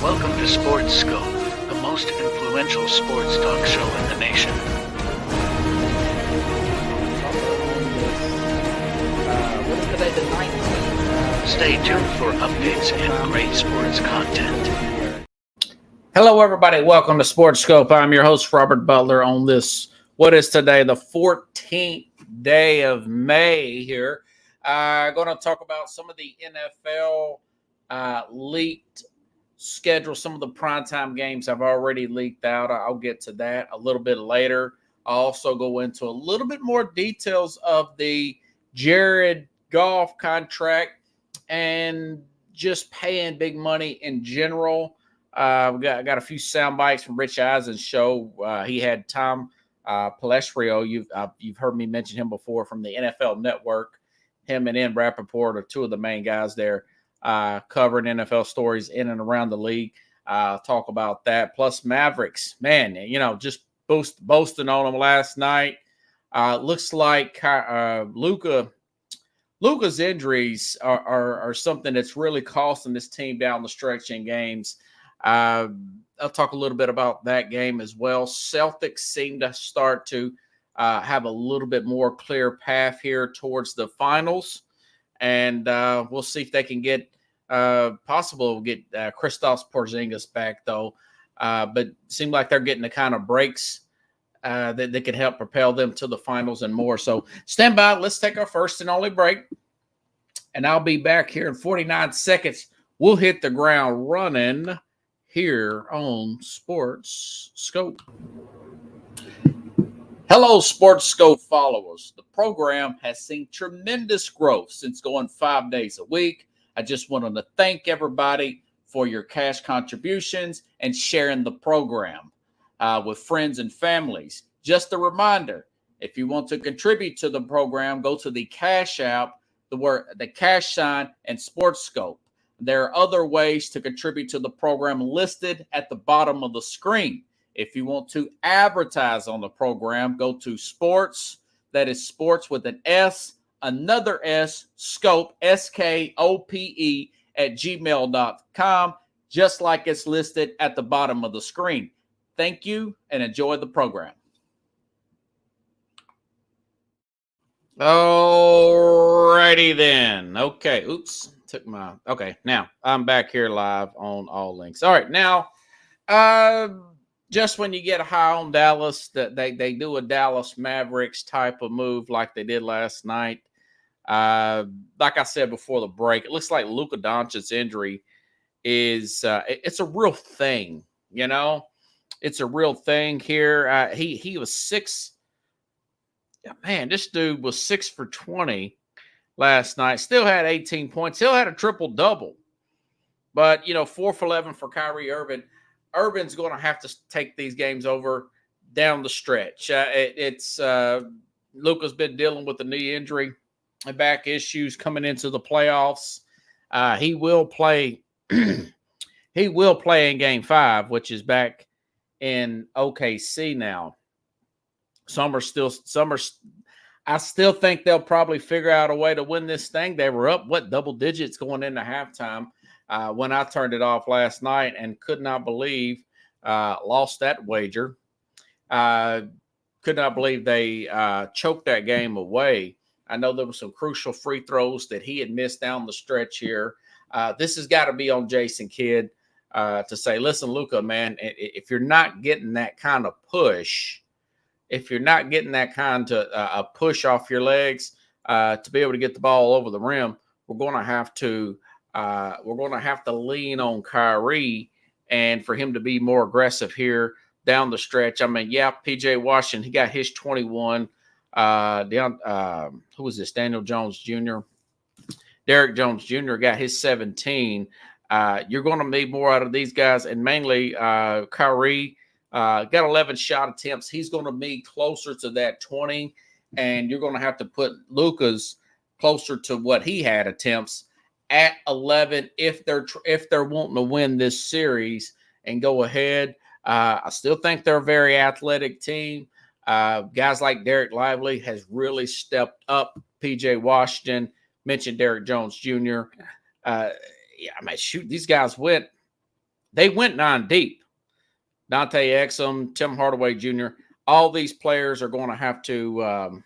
Welcome to Sports Scope, the most influential sports talk show in the nation. What is today, the 19th? Stay tuned for updates and great sports content. Hello, everybody. Welcome to Sports Scope. I'm your host, Robert Butler, on this, what is today, the 14th day of May here. Going to talk about some of the NFL leaked schedule. Some of the primetime games have already leaked out. I'll get to that a little bit later. I'll also go into a little bit more details of the Jared Goff contract and just paying big money in general. We got a few sound bites from Rich Eisen's show. He had Tom Pelestrio. You've heard me mention him before from the NFL Network. Him and Ian Rappaport are two of the main guys there covering NFL stories in and around the league. Talk about that. Plus Mavericks, man, just boasting on them last night. Looks like Luka's injuries are something that's really costing this team down the stretch in games. I'll talk a little bit about that game as well. Celtics seem to start to have a little bit more clear path here towards the finals. And we'll see if they can get Kristaps Porzingis back, though. But it seems like they're getting the kind of breaks that can help propel them to the finals and more. So stand by. Let's take our first and only break. And I'll be back here in 49 seconds. We'll hit the ground running here on Sports Scope. Hello, Sports Scope followers. The program has seen tremendous growth since going 5 days a week. I just wanted to thank everybody for your cash contributions and sharing the program with friends and families. Just a reminder, if you want to contribute to the program, go to the Cash App, the cash sign, and Sports Scope. There are other ways to contribute to the program listed at the bottom of the screen. If you want to advertise on the program, go to sports, that is sports with an S, another S, scope, SKOPE, at gmail.com, just like it's listed at the bottom of the screen. Thank you and enjoy the program. Alrighty then. Okay. Okay. Now I'm back here live on all links. All right. Now, just when you get high on Dallas, that they do a Dallas Mavericks type of move like they did last night. Like I said before the break, it looks like Luka Doncic's injury is it's a real thing. It's a real thing here. He was six. Man, this dude was 6 for 20 last night. Still had 18 points. Still had a triple double. But 4 for 11 for Kyrie Irving. Irvin's going to have to take these games over down the stretch. Luka's been dealing with a knee injury and back issues coming into the playoffs. He will play. He will play in Game 5, which is back in OKC now. I still think they'll probably figure out a way to win this thing. They were up double digits going into halftime. When I turned it off last night and could not believe lost that wager. Could not believe they choked that game away. I know there were some crucial free throws that he had missed down the stretch here. This has got to be on Jason Kidd to say, listen, Luka, man, if you're not getting that kind of push, if you're not getting that kind of a push off your legs to be able to get the ball over the rim, we're going to have to lean on Kyrie and for him to be more aggressive here down the stretch. I mean, PJ Washington, he got his 21. Who was this? Daniel Jones Jr. Derek Jones Jr. got his 17. You're going to need more out of these guys, and mainly Kyrie got 11 shot attempts. He's going to be closer to that 20, and you're going to have to put Luka's closer to what he had attempts at 11 if they're wanting to win this series and go ahead. I still think they're a very athletic team. Guys like Derek Lively has really stepped up. PJ Washington, mentioned Derek Jones Jr. These guys went they went 9 deep. Dante Exum, Tim Hardaway Jr., all these players are going to have to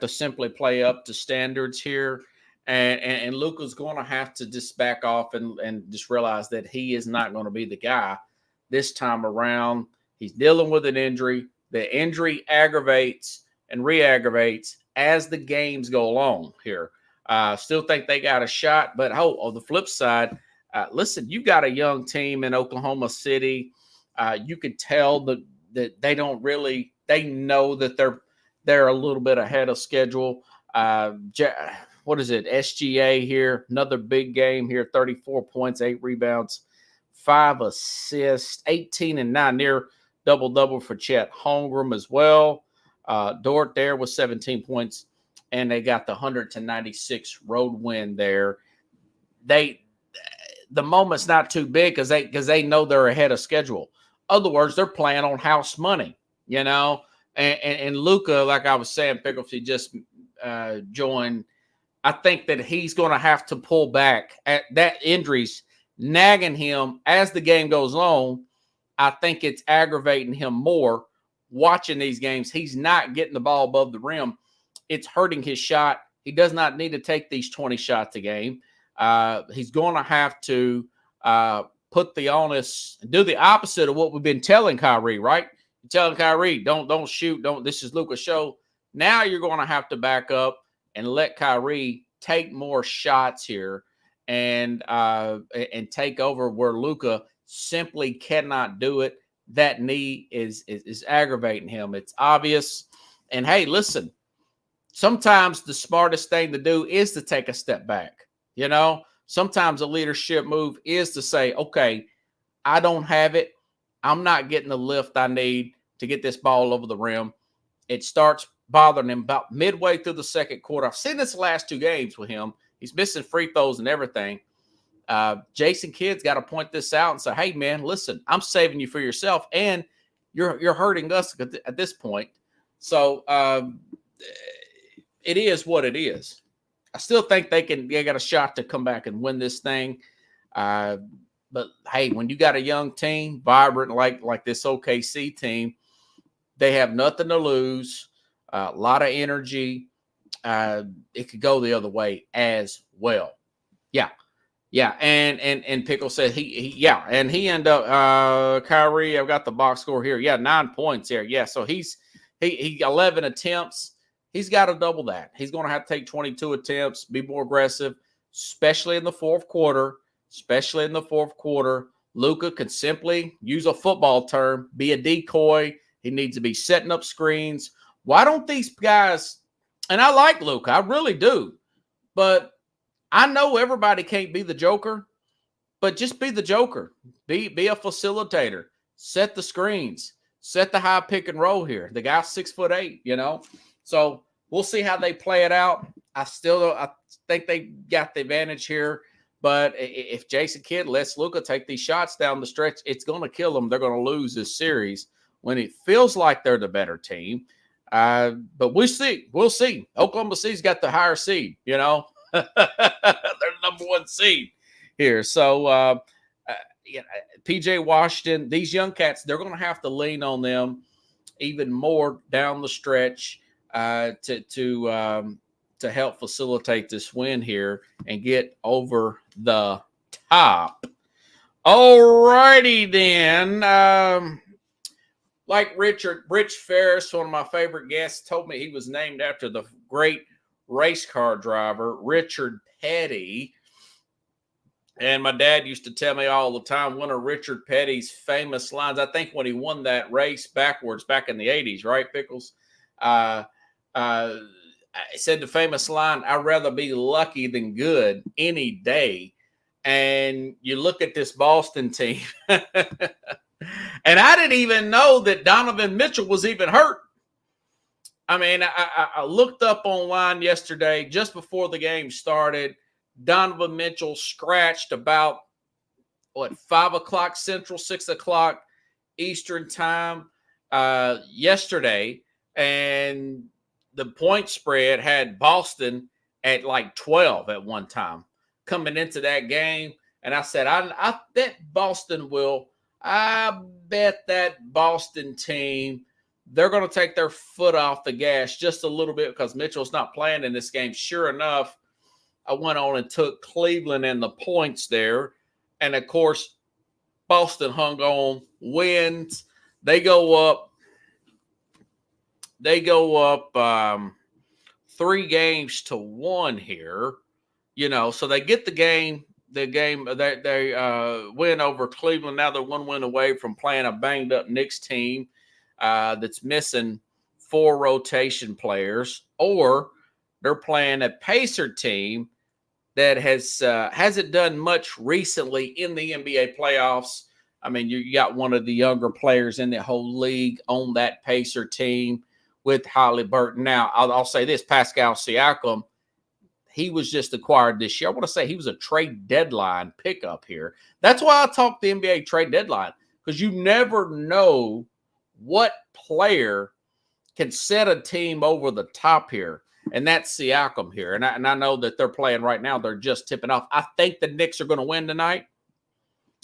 simply play up to standards here. And Luka's going to have to just back off and just realize that he is not going to be the guy this time around. He's dealing with an injury. The injury aggravates and re-aggravates as the games go along here. Still think they got a shot, but on the flip side, listen, you got a young team in Oklahoma City. You could tell that they don't really – they know that they're a little bit ahead of schedule. What is it? SGA here, another big game here, 34 points, 8 rebounds, 5 assists, 18 and 9, near double-double for Chet Holmgren as well. Dort there with 17 points, and they got the 100-96 road win there. The moment's not too big because they know they're ahead of schedule. Other words, they're playing on house money, you know. And Luka, like I was saying, Pickles, he just joined. I think that he's going to have to pull back. At that injury's nagging him as the game goes on. I think it's aggravating him more watching these games. He's not getting the ball above the rim. It's hurting his shot. He does not need to take these 20 shots a game. He's going to have to put the onus, do the opposite of what we've been telling Kyrie, right? You're telling Kyrie, don't shoot, this is Luka's show. Now you're going to have to back up and let Kyrie take more shots here and take over where Luka simply cannot do it. That knee is aggravating him. It's obvious. And hey, listen, sometimes the smartest thing to do is to take a step back. You know, sometimes a leadership move is to say, okay, I don't have it. I'm not getting the lift I need to get this ball over the rim. It starts bothering him about midway through the second quarter. I've seen this last 2 games with him. He's missing free throws and everything. Jason Kidd's got to point this out and say, hey, man, listen, I'm saving you for yourself, and you're hurting us at this point. So it is what it is. I still think they got a shot to come back and win this thing. But, hey, when you got a young team, vibrant like this OKC team, they have nothing to lose, a lot of energy. It could go the other way as well. Yeah. And Pickle said he ended up Kyrie, I've got the box score here. Yeah, 9 points here. Yeah, so he 11 attempts. He's got to double that. He's going to have to take 22 attempts, be more aggressive, especially in the fourth quarter. Luka could simply use a football term, be a decoy. He needs to be setting up screens. Why don't these guys, and I like Luka, I really do, but I know everybody can't be the Joker, but just be the Joker. Be a facilitator. Set the screens. Set the high pick and roll here. The guy's 6'8", you know. So we'll see how they play it out. I think they got the advantage here. But if Jason Kidd lets Luka take these shots down the stretch, it's going to kill them. They're going to lose this series when it feels like they're the better team. But we'll see. Oklahoma City's got the higher seed, you know. They're the number 1 seed here. So, PJ Washington, these young cats, they're going to have to lean on them even more down the stretch to help facilitate this win here and get over the top. All righty then. Like Rich Ferris, one of my favorite guests, told me he was named after the great race car driver, Richard Petty. And my dad used to tell me all the time, one of Richard Petty's famous lines, I think when he won that race backwards back in the 80s, right, Pickles? I said the famous line, I'd rather be lucky than good any day. And you look at this Boston team, and I didn't even know that Donovan Mitchell was even hurt. I mean, I looked up online yesterday, just before the game started. Donovan Mitchell scratched about, 5 o'clock Central, 6 o'clock Eastern time yesterday. And the point spread had Boston at like 12 at one time. Coming into that game, And I said, I bet Boston will. I bet that Boston team, they're going to take their foot off the gas just a little bit because Mitchell's not playing in this game. Sure enough, I went on and took Cleveland and the points there. And, of course, Boston hung on, wins. They go up 3-1 here, so they get the game. They win over Cleveland. Now they're 1 win away from playing a banged up Knicks team that's missing 4 rotation players, or they're playing a Pacer team that hasn't done much recently in the NBA playoffs. I mean, you got one of the younger players in the whole league on that Pacer team with Halliburton. Now, I'll say this, Pascal Siakam, he was just acquired this year. I want to say he was a trade deadline pickup here. That's why I talk the NBA trade deadline, because you never know what player can set a team over the top here. And that's Siakam here. And I know that they're playing right now. They're just tipping off. I think the Knicks are going to win tonight.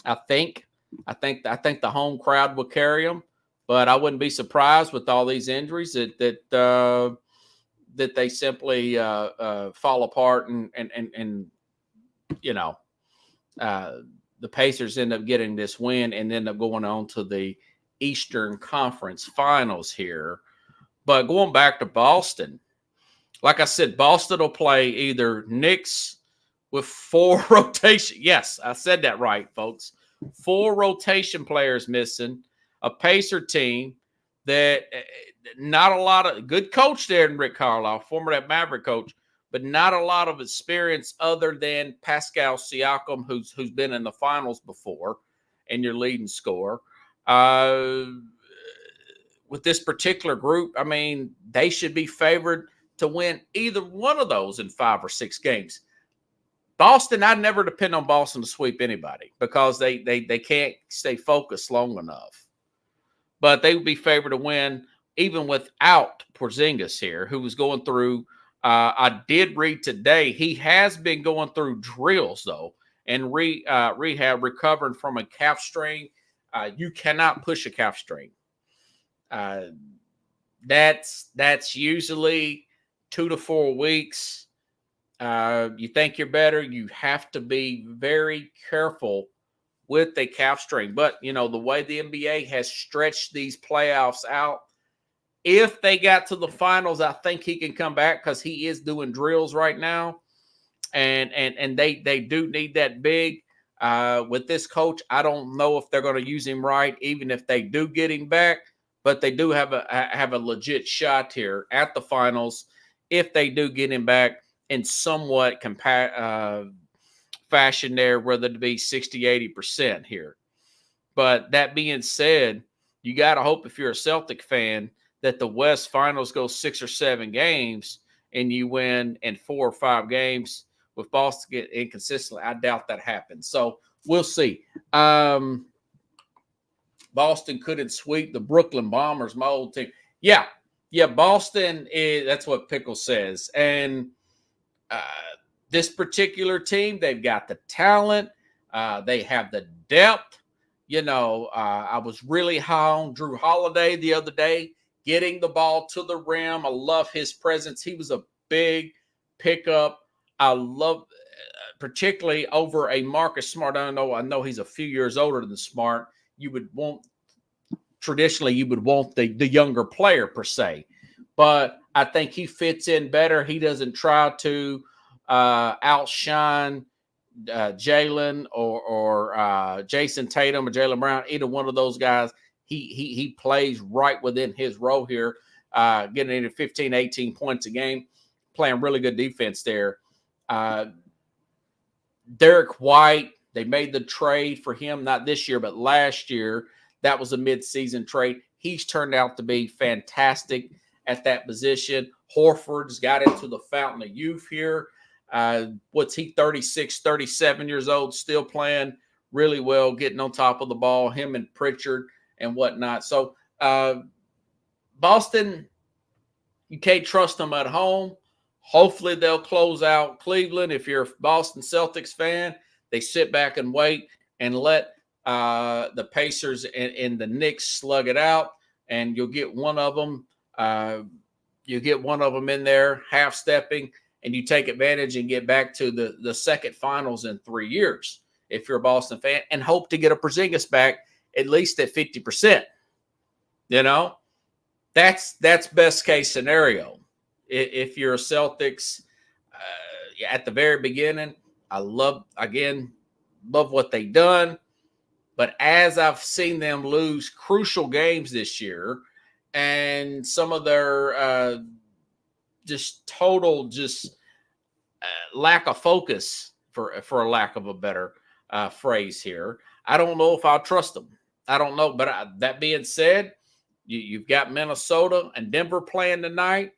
I think the home crowd will carry them. But I wouldn't be surprised with all these injuries that they simply fall apart and the Pacers end up getting this win and end up going on to the Eastern Conference Finals here. But going back to Boston, like I said, Boston will play either Knicks with 4 rotation. Yes, I said that right, folks. 4 rotation players missing, a Pacer team that not a lot of good coach there in Rick Carlisle, former that Maverick coach, but not a lot of experience other than Pascal Siakam, who's been in the finals before and your leading scorer. With this particular group, I mean, they should be favored to win either one of those in 5 or 6 games. Boston, I never depend on Boston to sweep anybody because they can't stay focused long enough. But they would be favored to win even without Porzingis here, who was going through I did read today he has been going through drills, though, and rehab, recovering from a calf strain. You cannot push a calf strain. That's usually 2 to 4 weeks. You think you're better, you have to be very careful with a calf strain. But, the way the NBA has stretched these playoffs out, if they got to the finals, I think he can come back because he is doing drills right now. And they do need that big. With this coach, I don't know if they're going to use him right, even if they do get him back. But they do have a legit shot here at the finals if they do get him back in somewhat fashion there, whether it be 60, 80% here. But that being said, you got to hope if you're a Celtic fan that the West Finals go 6 or 7 games and you win in 4 or 5 games. With Boston getting inconsistently, I doubt that happens. So we'll see. Boston couldn't sweep the Brooklyn Bombers, my old team. Yeah, Boston is, that's what Pickle says. And this particular team, they've got the talent. They have the depth. I was really high on Drew Holiday the other day, getting the ball to the rim. I love his presence. He was a big pickup. I love, particularly over a Marcus Smart. I know he's a few years older than Smart. You would want the younger player per se, but I think he fits in better. He doesn't try to outshine Jalen or Jason Tatum or Jaylen Brown, either one of those guys. He plays right within his role here, getting into 15, 18 points a game, playing really good defense there. Derek White, they made the trade for him, not this year, but last year. That was a midseason trade. He's turned out to be fantastic at that position. Horford's got into the fountain of youth here. What's he, 36, 37 years old, still playing really well, getting on top of the ball, him and Pritchard and whatnot. So Boston, you can't trust them at home. Hopefully they'll close out Cleveland. If you're a Boston Celtics fan, they sit back and wait and let the Pacers and the Knicks slug it out, and you'll get one of them. You get one of them in there half stepping, and you take advantage and get back to the second finals in 3 years if you're a Boston fan, and hope to get a Porzingis back at least at 50%. You know, that's best case scenario. If you're a Celtics at the very beginning, I love what they've done. But as I've seen them lose crucial games this year, and some of their just total lack of focus, for a lack of a better phrase here, I don't know if I'll trust them. I don't know. But that being said, you've got Minnesota and Denver playing tonight.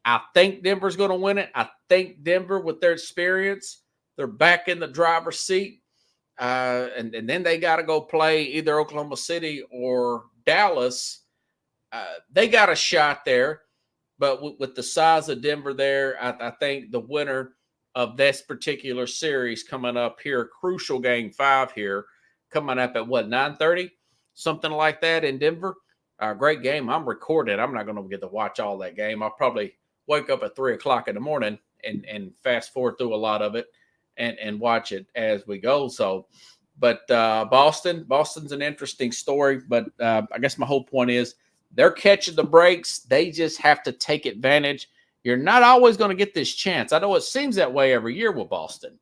I think Denver's going to win it. I think Denver, with their experience, they're back in the driver's seat. And then they got to go play either Oklahoma City or Dallas. They got a shot there. But with the size of Denver there, I think the winner of this particular series coming up here, crucial game 5 here, coming up at 9:30? Something like that in Denver. Great game. I'm recording. I'm not going to get to watch all that game. I'll probably wake up at 3 o'clock in the morning and fast forward through a lot of it and watch it as we go. So, but Boston's an interesting story. But I guess my whole point is they're catching the breaks. They just have to take advantage. You're not always going to get this chance. I know it seems that way every year with Boston,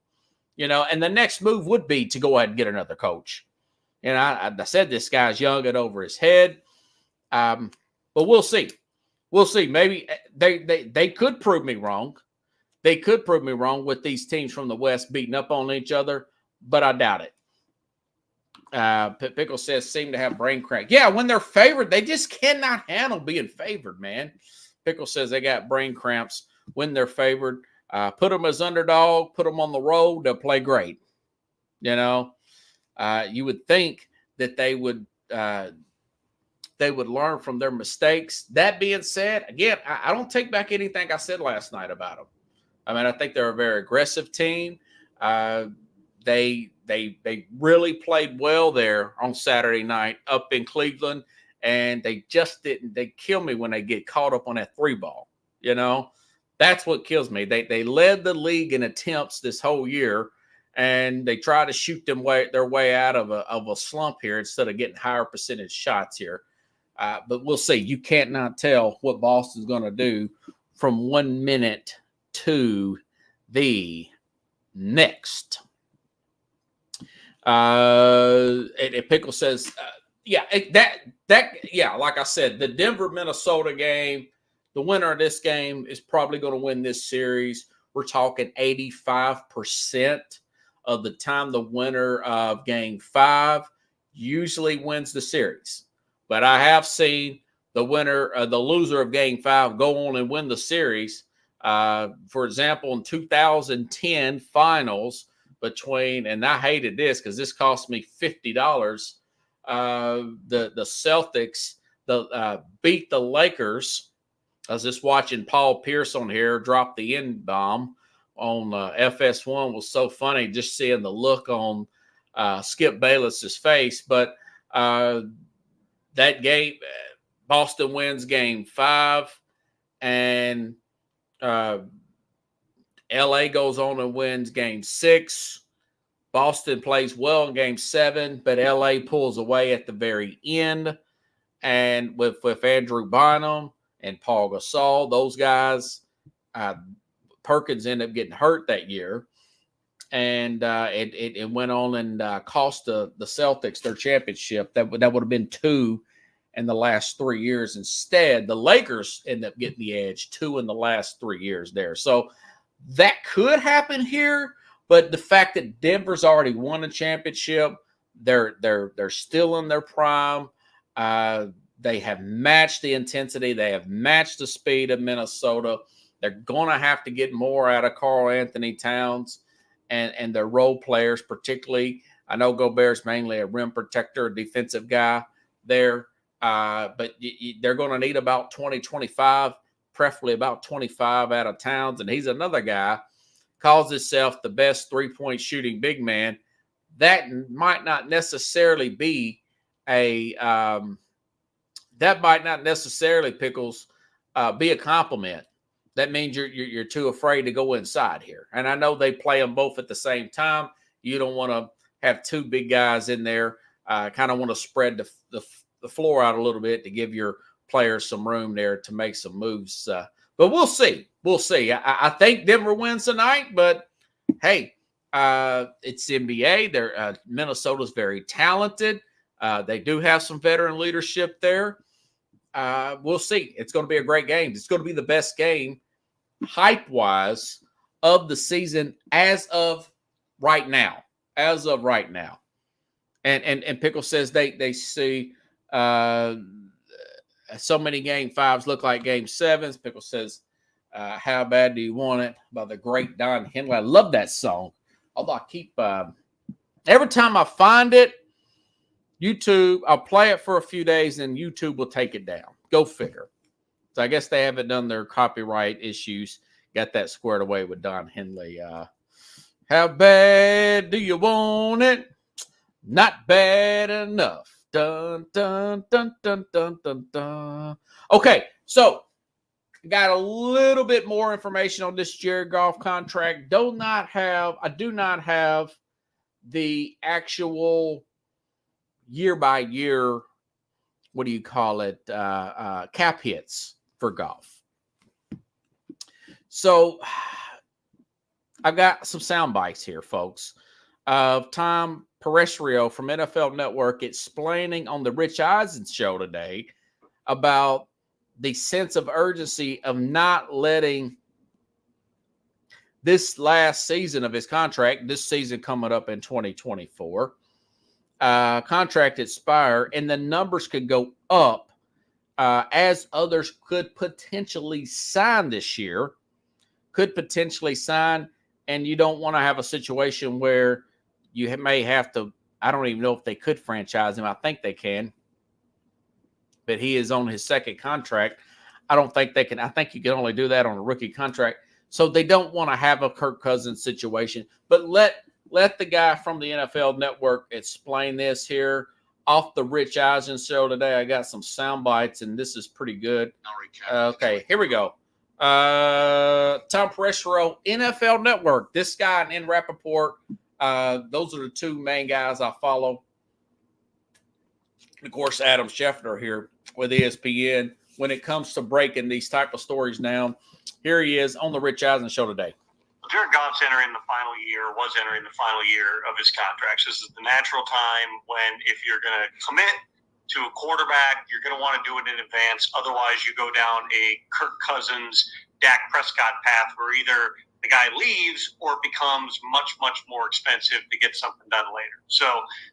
and the next move would be to go ahead and get another coach. And I said this guy's young and over his head. But we'll see. We'll see. Maybe they could prove me wrong. They could prove me wrong with these teams from the West beating up on each other, but I doubt it. Pickle says seem to have brain cramp. Yeah, when they're favored, they just cannot handle being favored, man. Pickle says they got brain cramps when they're favored. Put them as underdog, put them on the road, they'll play great. You would think that they would learn from their mistakes. That being said, again, I don't take back anything I said last night about them. I mean, I think they're a very aggressive team. They really played well there on Saturday night up in Cleveland, and they just didn't. They kill me when they get caught up on that 3 ball. That's what kills me. They led the league in attempts this whole year, and they try to shoot their way out of a slump here instead of getting higher percentage shots here. But we'll see. You can't not tell what Boston's going to do from 1 minute to the next. Pickle says, like I said, the Denver-Minnesota game, the winner of this game is probably going to win this series. We're talking 85% of the time the winner of game 5 usually wins the series. But I have seen the loser of game 5 go on and win the series. For example, in 2010 finals and I hated this because this cost me $50. The Celtics beat the Lakers. I was just watching Paul Pierce on here drop the N-bomb on FS1. Was so funny just seeing the look on Skip Bayless's face. But that game, Boston wins game 5, and LA goes on and wins game 6. Boston plays well in game 7, but LA pulls away at the very end. And with Andrew Bynum and Paul Gasol, those guys, Perkins ended up getting hurt that year. And it went on and cost the Celtics their championship. That would have been 2 in the last 3 years. Instead, the Lakers end up getting the edge 2 in the last 3 years there. So that could happen here, but the fact that Denver's already won a championship, they're still in their prime. They have matched the intensity. They have matched the speed of Minnesota. They're going to have to get more out of Karl-Anthony Towns and their role players, particularly. I know Gobert's mainly a rim protector, a defensive guy there. But they're going to need about 20, 25, preferably about 25 out of Towns. And he's another guy calls himself the best three-point shooting big man, that might not necessarily be Pickles, be a compliment. That means you're too afraid to go inside here. And I know they play them both at the same time. You don't want to have two big guys in there. Kind of want to spread the floor out a little bit to give your players some room there to make some moves. But we'll see. We'll see. I think Denver wins tonight, but hey, it's NBA. Minnesota's very talented. They do have some veteran leadership there. We'll see. It's going to be a great game. It's going to be the best game, hype-wise, of the season as of right now. As of right now. And Pickle says they see so many game fives look like game sevens. Pickle says, how bad do you want it? By the great Don Henley. I love that song. Although I keep every time I find it, YouTube, I'll play it for a few days and YouTube will take it down. Go figure. So I guess they haven't done their copyright issues. Got that squared away with Don Henley. How bad do you want it? Not bad enough. Dun, dun, dun, dun, dun, dun, dun. Okay, so got a little bit more information on this Jared Goff contract. I do not have the actual year-by-year, what do you call it, cap hits for Goff. So I've got some sound bites here, folks, of Tom Peresrio from NFL Network explaining on the Rich Eisen show today about the sense of urgency of not letting this last season of his contract, this season coming up in 2024, contract expire, and the numbers could go up as others could potentially sign this year, and you don't want to have a situation where you may have to, I don't even know if they could franchise him. I think they can, but he is on his second contract. I don't think they can. I think you can only do that on a rookie contract. So they don't want to have a Kirk Cousins situation, but let the guy from the NFL Network explain this here off the Rich Eisen show today. I got some sound bites, and this is pretty good. Okay, here we go. Tom Peresrio, NFL Network. This guy and Rappaport, those are the two main guys I follow. Of course, Adam Schefter here with ESPN. When it comes to breaking these type of stories down, here he is on the Rich Eisen show today. Jared Goff's was entering the final year of his contracts. This is the natural time when, if you're going to commit to a quarterback, you're going to want to do it in advance. Otherwise, you go down a Kirk Cousins, Dak Prescott path where either the guy leaves or it becomes much, much more expensive to get something done later. So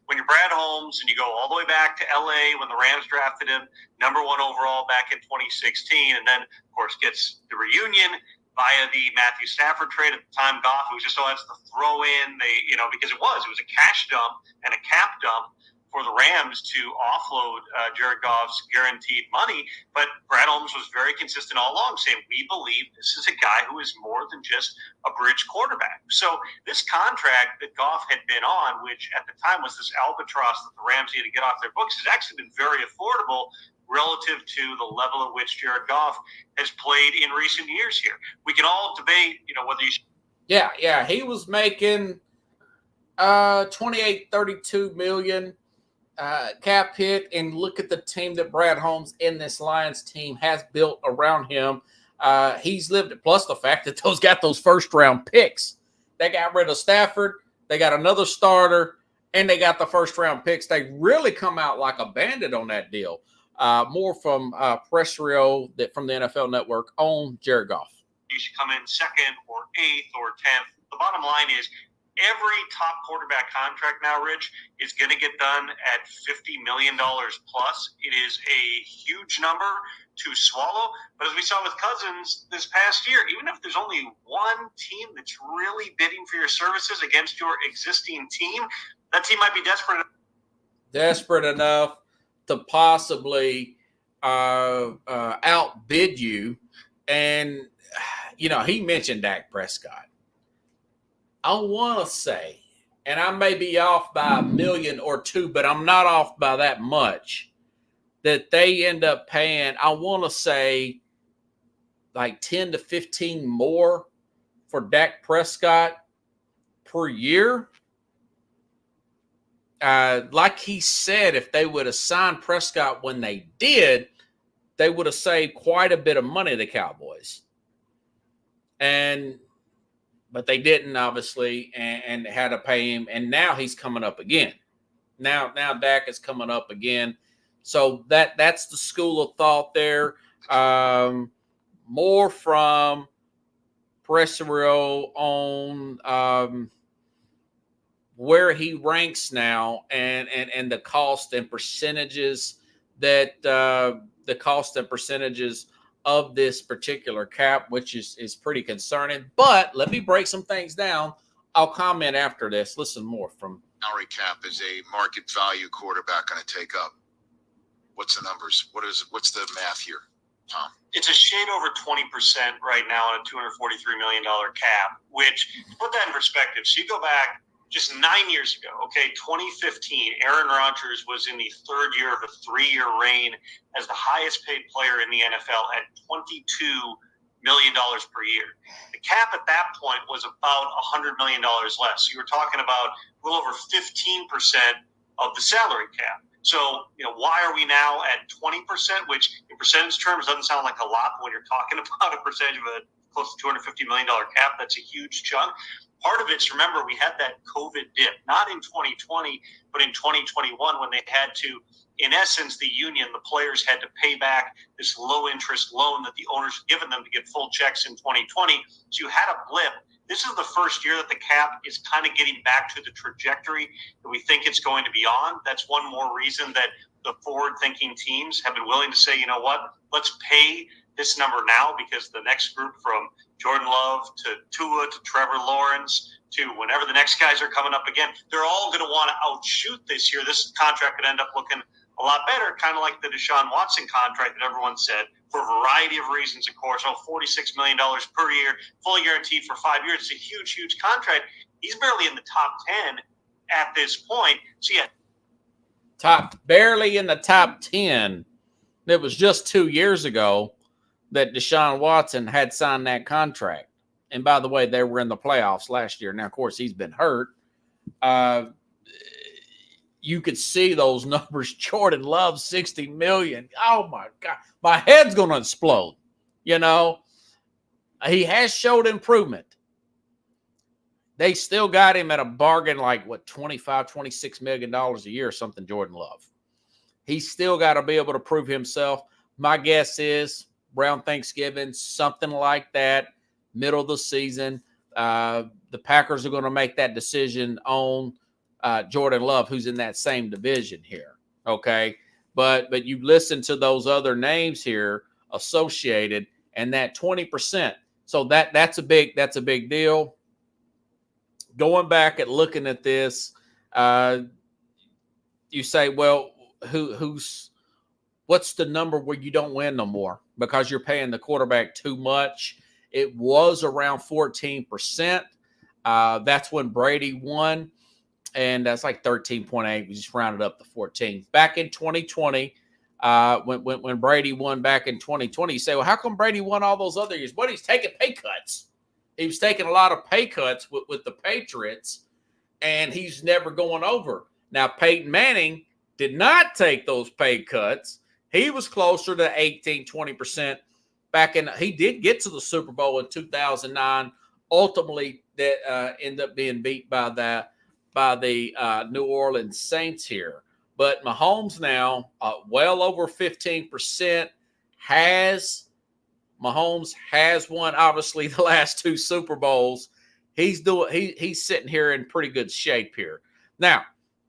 when you're Brad Holmes and you go all the way back to L.A. when the Rams drafted him, #1 overall back in 2016, and then, of course, gets the reunion via the Matthew Stafford trade at the time. Goff was just has to throw in, because it was a cash dump and a cap dump for the Rams to offload Jared Goff's guaranteed money. But Brad Holmes was very consistent all along, saying, we believe this is a guy who is more than just a bridge quarterback. So this contract that Goff had been on, which at the time was this albatross that the Rams had to get off their books, has actually been very affordable relative to the level at which Jared Goff has played in recent years here. We can all debate, whether you should. Yeah. He was making $28-32 million cap hit, and look at the team that Brad Holmes in this Lions team has built around him. He's lived it, plus the fact that those first round picks. They got rid of Stafford, they got another starter, and they got the first round picks. They really come out like a bandit on that deal. More from Peresrio from the NFL Network on Jared Goff. You should come in second or eighth or 10th. The bottom line is every top quarterback contract now, Rich, is going to get done at $50 million plus. It is a huge number to swallow. But as we saw with Cousins this past year, even if there's only one team that's really bidding for your services against your existing team, that team might be desperate enough to possibly outbid you. And, he mentioned Dak Prescott. I want to say, and I may be off by $1 million or $2 million, but I'm not off by that much, that they end up paying, I want to say, like 10 to 15 more for Dak Prescott per year. Like he said, if they would have signed Prescott when they did, they would have saved quite a bit of money, the Cowboys. But they didn't, obviously, and had to pay him. And now he's coming up again. Now Dak is coming up again. So that's the school of thought there. More from Presserio on where he ranks now and the cost and percentages that the cost and percentages of this particular cap, which is pretty concerning. But let me break some things down. I'll comment after this. Listen more from salary cap is a market value quarterback going to take up. What's the numbers? What's the math here, Tom? It's a shade over 20% right now on a $243 million cap, which, to put that in perspective, so you go back just 9 years ago, okay, 2015, Aaron Rodgers was in the third year of a 3-year reign as the highest paid player in the NFL at $22 million per year. The cap at that point was about $100 million less. So you were talking about a little over 15% of the salary cap. So, why are we now at 20%, which in percentage terms doesn't sound like a lot, but when you're talking about a percentage of a close to $250 million cap, that's a huge chunk. Part of it's, remember, we had that COVID dip, not in 2020, but in 2021 when they had to, in essence, the union, the players had to pay back this low-interest loan that the owners had given them to get full checks in 2020. So you had a blip. This is the first year that the cap is kind of getting back to the trajectory that we think it's going to be on. That's one more reason that the forward-thinking teams have been willing to say, you know what, let's pay this number now, because the next group, from Jordan Love to Tua to Trevor Lawrence to whenever the next guys are coming up again, they're all going to want to outshoot this year. This contract could end up looking a lot better, kind of like the Deshaun Watson contract that everyone said, for a variety of reasons, of course. $46 million per year, fully guaranteed for 5 years. It's a huge, huge contract. He's barely in the top 10 at this point. So, yeah. Barely in the top 10. It was just 2 years ago that Deshaun Watson had signed that contract. And by the way, they were in the playoffs last year. Now, of course, he's been hurt. You could see those numbers. Jordan Love, $60 million. Oh, my God. My head's going to explode. He has showed improvement. They still got him at a bargain like, $25, $26 million a year or something, Jordan Love. He's still got to be able to prove himself. My guess is around Thanksgiving, something like that, middle of the season. The Packers are going to make that decision on Jordan Love, who's in that same division here. Okay. But you listen to those other names here associated, and that 20%. So that's a big deal. Going back and looking at this, you say, well, what's the number where you don't win no more because you're paying the quarterback too much? It was around 14%. That's when Brady won, and that's like 13.8. We just rounded up to 14. Back in 2020, when Brady won back in 2020, you say, well, how come Brady won all those other years? Well, he's taking pay cuts. He was taking a lot of pay cuts with the Patriots, and he's never going over. Now, Peyton Manning did not take those pay cuts. He was closer to 18, 20% he did get to the Super Bowl in 2009. Ultimately, that ended up being beat by the New Orleans Saints here. But Mahomes now, well over 15%, Mahomes has won, obviously, the last 2 Super Bowls. He's sitting here in pretty good shape here. Now,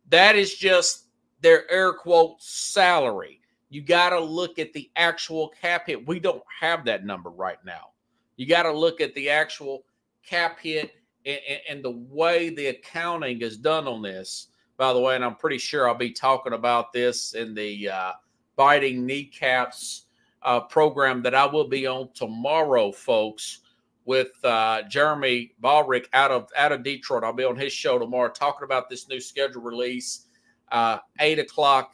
that is just their air quote salary. You got to look at the actual cap hit. We don't have that number right now. You got to look at the actual cap hit and the way the accounting is done on this. By the way, and I'm pretty sure I'll be talking about this in the Biting Kneecaps program that I will be on tomorrow, folks, with Jeremy Ballrick out of Detroit. I'll be on his show tomorrow talking about this new schedule release, 8 o'clock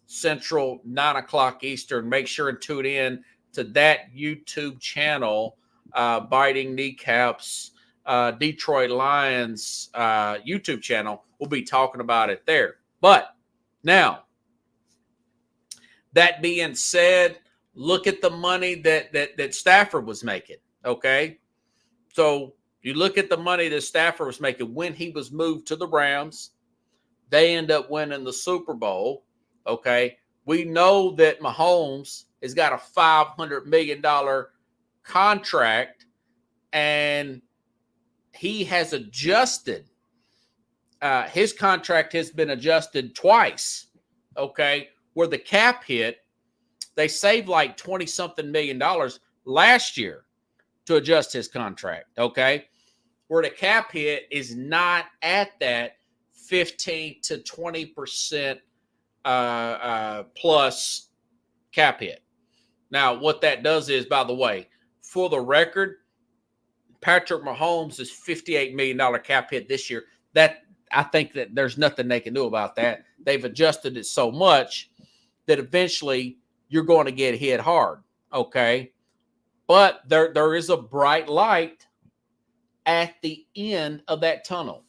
Central, 9 o'clock Eastern. Make sure and tune in to that YouTube channel, Biting Kneecaps, Detroit Lions YouTube channel. We'll be talking about it there. But now, that being said, look at the money that Stafford was making, okay? So you look at the money that Stafford was making when he was moved to the Rams. They end up winning the Super Bowl, okay? We know that Mahomes has got a $500 million contract, and he has adjusted. His contract has been adjusted twice, okay? Where the cap hit, they saved like $20-something million last year to adjust his contract, okay? Where the cap hit is not at that 15 to 20% plus cap hit. Now, what that does is, by the way, for the record, Patrick Mahomes is $58 million cap hit this year. That I think that there's nothing they can do about that. They've adjusted it so much that eventually you're going to get hit hard, okay? But there is a bright light at the end of that tunnel,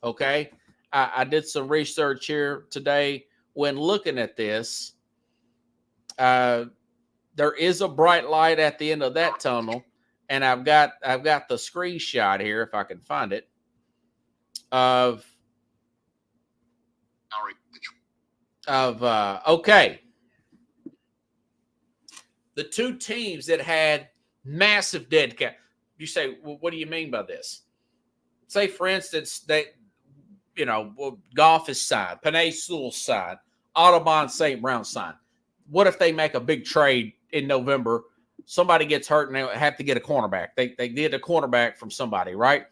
okay? I did some research here today when looking at this. There is a bright light at the end of that tunnel, and I've got the screenshot here if I can find it of okay. The two teams that had massive dead cap. You say, well, what do you mean by this? Say, for instance, Goff is signed, Penei Sewell's signed, Audubon St. Brown signed. What if they make a big trade in November? Somebody gets hurt and they have to get a cornerback. They get a cornerback from somebody, right?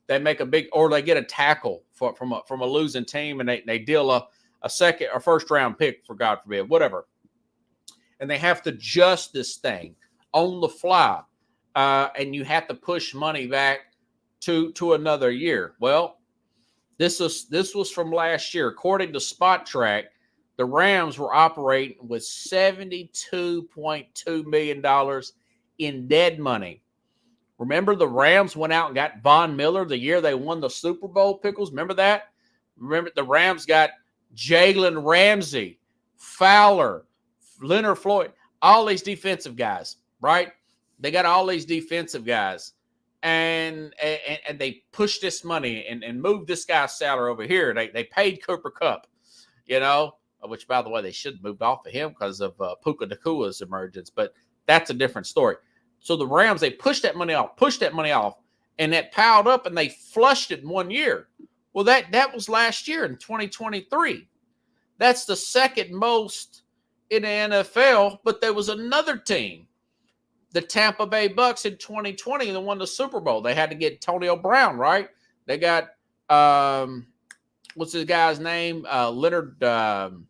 They make or they get a tackle from a losing team, and they deal a second or first round pick, for God forbid, whatever. And they have to adjust this thing on the fly, and you have to push money back to another year. Well, this was from last year. According to Spot Track, the Rams were operating with $72.2 million in dead money. Remember, the Rams went out and got Von Miller the year they won the Super Bowl, Pickles? Remember that? Remember, the Rams got Jalen Ramsey, Fowler, Leonard Floyd, all these defensive guys, right? They got all these defensive guys, and they pushed this money and moved this guy's salary over here. They paid Cooper Kupp, which, by the way, they should have moved off of him because of Puka Nakua's emergence, but that's a different story. So the Rams, they pushed that money off, and that piled up, and they flushed it in 1 year. Well, that was last year in 2023. That's the second most in the NFL, but there was another team, the Tampa Bay Bucks in 2020, that won the Super Bowl. They had to get Antonio Brown, right? They got what's his guy's name? Leonard, the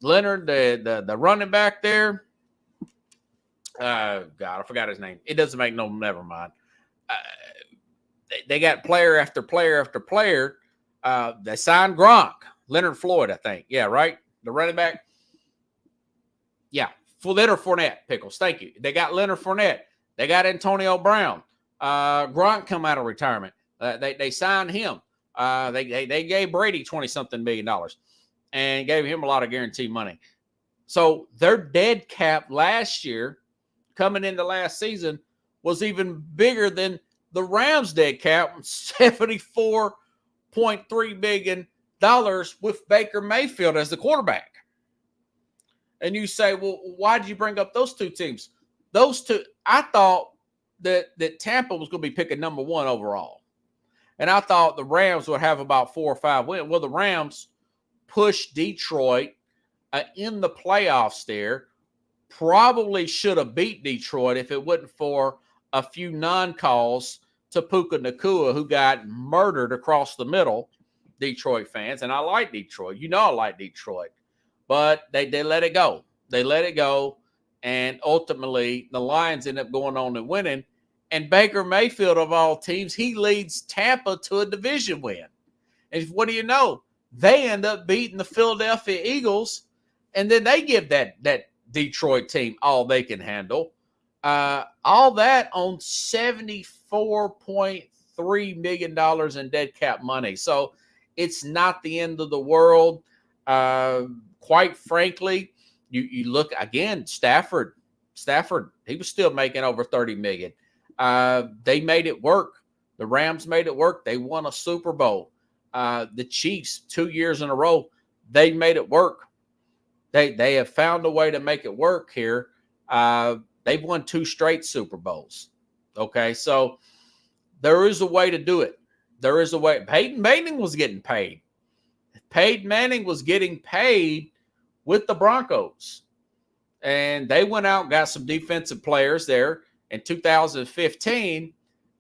running back there. God, I forgot his name. It doesn't make never mind. They got player after player after player. They signed Gronk, Leonard Floyd, I think. Yeah, right? The running back. Yeah, for Leonard Fournette, Pickles. Thank you. They got Leonard Fournette. They got Antonio Brown. Gronk come out of retirement. They signed him. They gave Brady $20-something million and gave him a lot of guaranteed money. So their dead cap last year, coming into last season, was even bigger than the Rams' dead cap, $74.3 million with Baker Mayfield as the quarterback. And you say, well, why did you bring up those two teams? Those two, I thought that Tampa was going to be picking number one overall. And I thought the Rams would have about 4 or 5 wins. Well, the Rams pushed Detroit in the playoffs there. Probably should have beat Detroit if it wasn't for a few non-calls to Puka Nacua, who got murdered across the middle, Detroit fans. And I like Detroit. I like Detroit. But they let it go. They let it go. And ultimately, the Lions end up going on and winning. And Baker Mayfield, of all teams, he leads Tampa to a division win. And what do you know? They end up beating the Philadelphia Eagles, and then they give that Detroit team all they can handle. All that on $74.3 million in dead cap money. So it's not the end of the world. Quite frankly, you look again, Stafford, he was still making over $30 million. They made it work. The Rams made it work. They won a Super Bowl. The Chiefs, 2 years in a row, they made it work. They have found a way to make it work here. They've won 2 straight Super Bowls. Okay, so there is a way to do it. There is a way. Peyton Manning was getting paid. Peyton Manning was getting paid with the Broncos. And they went out and got some defensive players there in 2015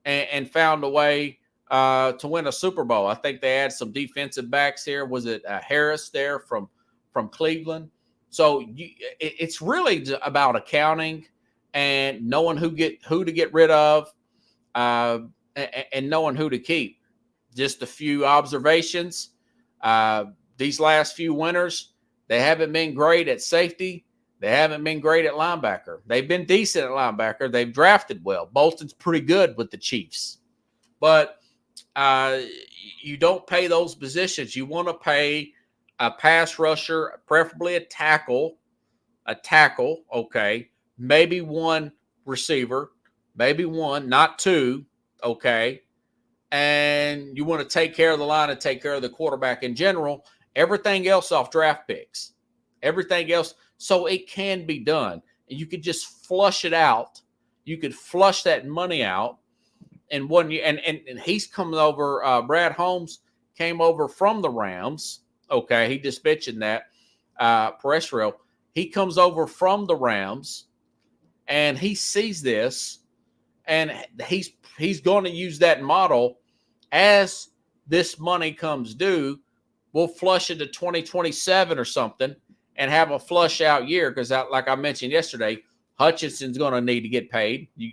and found a way to win a Super Bowl. I think they had some defensive backs here. Was it Harris there from Cleveland? So it's really about accounting and knowing who to get rid of and knowing who to keep. Just a few observations. These last few winters, they haven't been great at safety. They haven't been great at linebacker. They've been decent at linebacker. They've drafted well. Bolton's pretty good with the Chiefs. But you don't pay those positions. You want to pay a pass rusher, preferably a tackle, okay, maybe one receiver, maybe one, not two, okay, and you want to take care of the line and take care of the quarterback in general. Everything else off draft picks, everything else, so it can be done. And you could just flush it out. You could flush that money out in 1 year. And he's coming over, Brad Holmes came over from the Rams. Okay, he just mentioned that. Perestrel, he comes over from the Rams, and he sees this, and he's going to use that model as this money comes due. We'll flush into 2027 or something and have a flush out year because, like I mentioned yesterday, Hutchinson's going to need to get paid. You